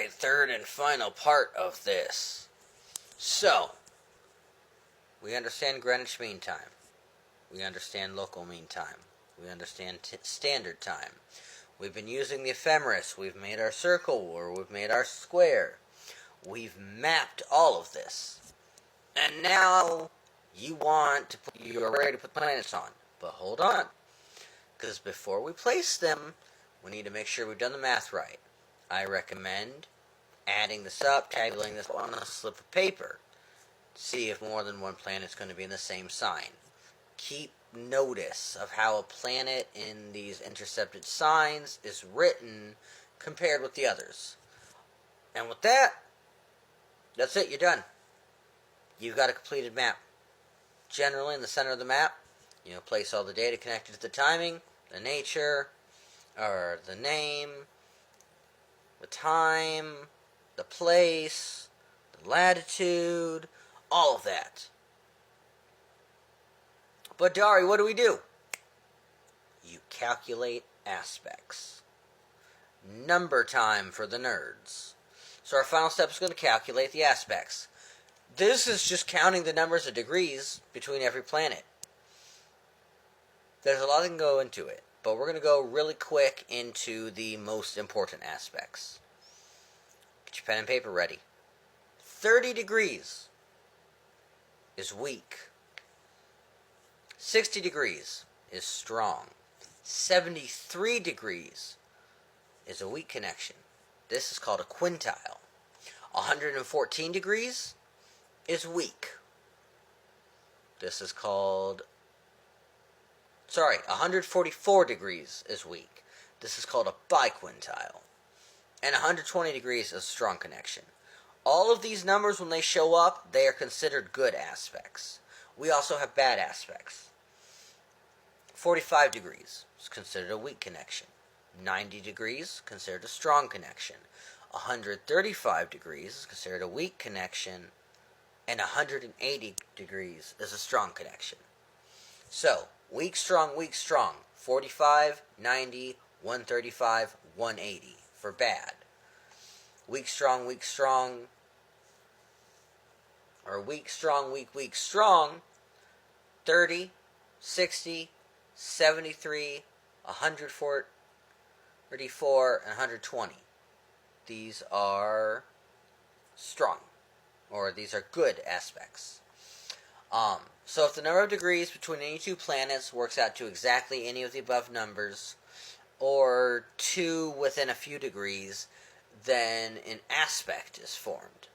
Alright, third and final part of this. So, we understand Greenwich Mean Time. We understand local mean time. We understand standard time. We've been using the ephemeris. We've made our circle, or we've made our square. We've mapped all of this. And now you're ready to put planets on. But hold on. Because before we place them, we need to make sure we've done the math right. I recommend adding this up, tabulating this on a slip of paper. See if more than one planet is going to be in the same sign. Keep notice of how a planet in these intercepted signs is written compared with the others. And with that, that's it, you're done. You've got a completed map. Generally, in the center of the map, place all the data connected to the timing, the nature, or the name, the time, the place, the latitude, all of that. But Dari, what do? You calculate aspects. Number time for the nerds. So our final step is going to calculate the aspects. This is just counting the numbers of degrees between every planet. There's a lot that can go into it, but we're going to go really quick into the most important aspects. Get your pen and paper ready. 30 degrees is weak. 60 degrees is strong. 73 degrees is a weak connection. This is called a quintile. 114 degrees is weak. This is called... 144 degrees is weak. This is called a biquintile. And 120 degrees is a strong connection. All of these numbers, when they show up, they are considered good aspects. We also have bad aspects. 45 degrees is considered a weak connection. 90 degrees, considered a strong connection. 135 degrees is considered a weak connection. And 180 degrees is a strong connection. So, weak, strong, 45, 90, 135, 180 for bad. Weak, strong, or weak, strong, 30, 60, 73, 144, and 120. These are strong, or these are good aspects. So if the number of degrees between any two planets works out to exactly any of the above numbers, or 2 within a few degrees, then an aspect is formed.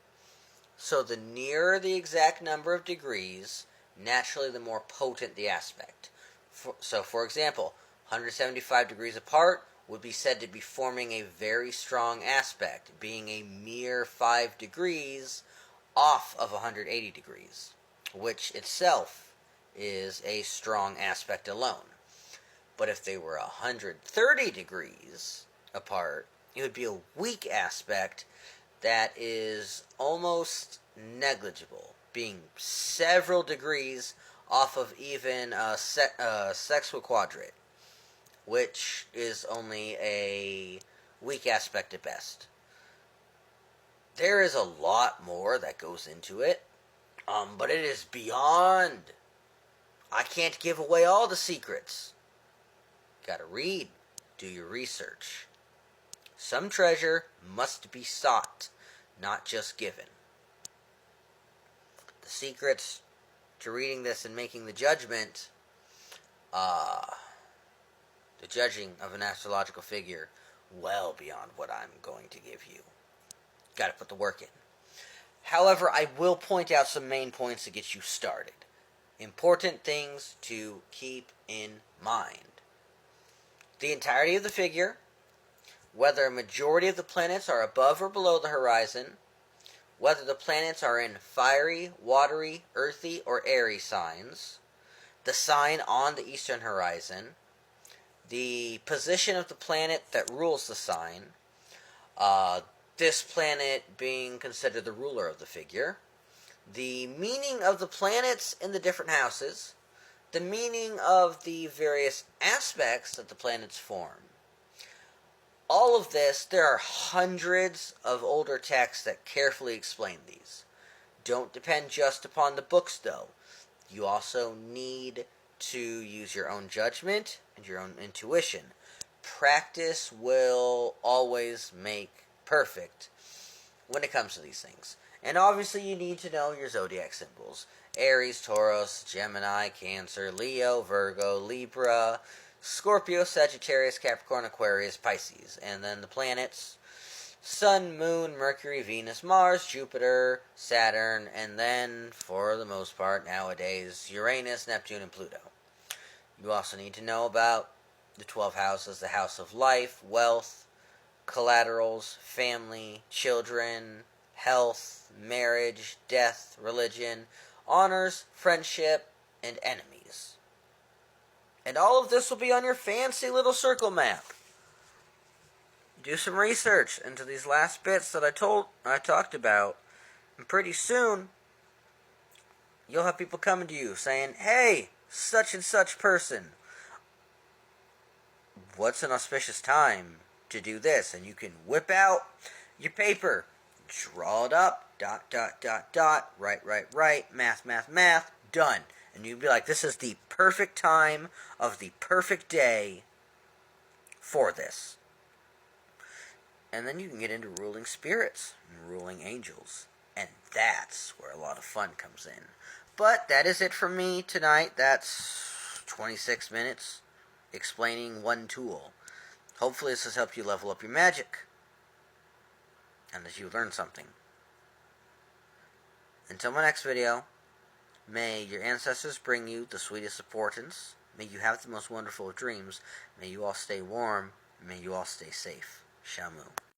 So the nearer the exact number of degrees, naturally the more potent the aspect. For example, 175 degrees apart would be said to be forming a very strong aspect, being a mere 5 degrees off of 180 degrees, which itself is a strong aspect alone. But if they were 130 degrees apart, it would be a weak aspect that is almost negligible, being several degrees off of even a sexquadrate, which is only a weak aspect at best. There is a lot more that goes into it, but it is beyond. I can't give away all the secrets. Gotta read, do your research. Some treasure must be sought, not just given. The secrets to reading this and making the judgment, the judging of an astrological figure, well beyond what I'm going to give you. Gotta put the work in. However, I will point out some main points to get you started. Important things to keep in mind. The entirety of the figure, whether a majority of the planets are above or below the horizon, whether the planets are in fiery, watery, earthy, or airy signs, the sign on the eastern horizon, the position of the planet that rules the sign, this planet being considered the ruler of the figure, the meaning of the planets in the different houses, the meaning of the various aspects that the planets form, all of this, there are hundreds of older texts that carefully explain these. Don't depend just upon the books, though. You also need to use your own judgment and your own intuition. Practice will always make perfect when it comes to these things. And obviously you need to know your zodiac symbols. Aries, Taurus, Gemini, Cancer, Leo, Virgo, Libra, Scorpio, Sagittarius, Capricorn, Aquarius, Pisces. And then the planets: Sun, Moon, Mercury, Venus, Mars, Jupiter, Saturn, and then, for the most part nowadays, Uranus, Neptune, and Pluto. You also need to know about the 12 houses: the house of life, wealth, collaterals, family, children, health, marriage, death, religion, honors, friendship, and enemies. And all of this will be on your fancy little circle map. Do some research into these last bits that I talked about, and pretty soon you'll have people coming to you saying, "Hey, such and such person, what's an auspicious time to do this?" And you can whip out your paper, draw it up, dot, dot, dot, dot, right, math, done. And you'd be like, this is the perfect time of the perfect day for this. And then you can get into ruling spirits and ruling angels. And that's where a lot of fun comes in. But that is it for me tonight. That's 26 minutes explaining one tool. Hopefully this has helped you level up your magic, and that you learn something. Until my next video, may your ancestors bring you the sweetest of portents. May you have the most wonderful of dreams. May you all stay warm. May you all stay safe. Shamu.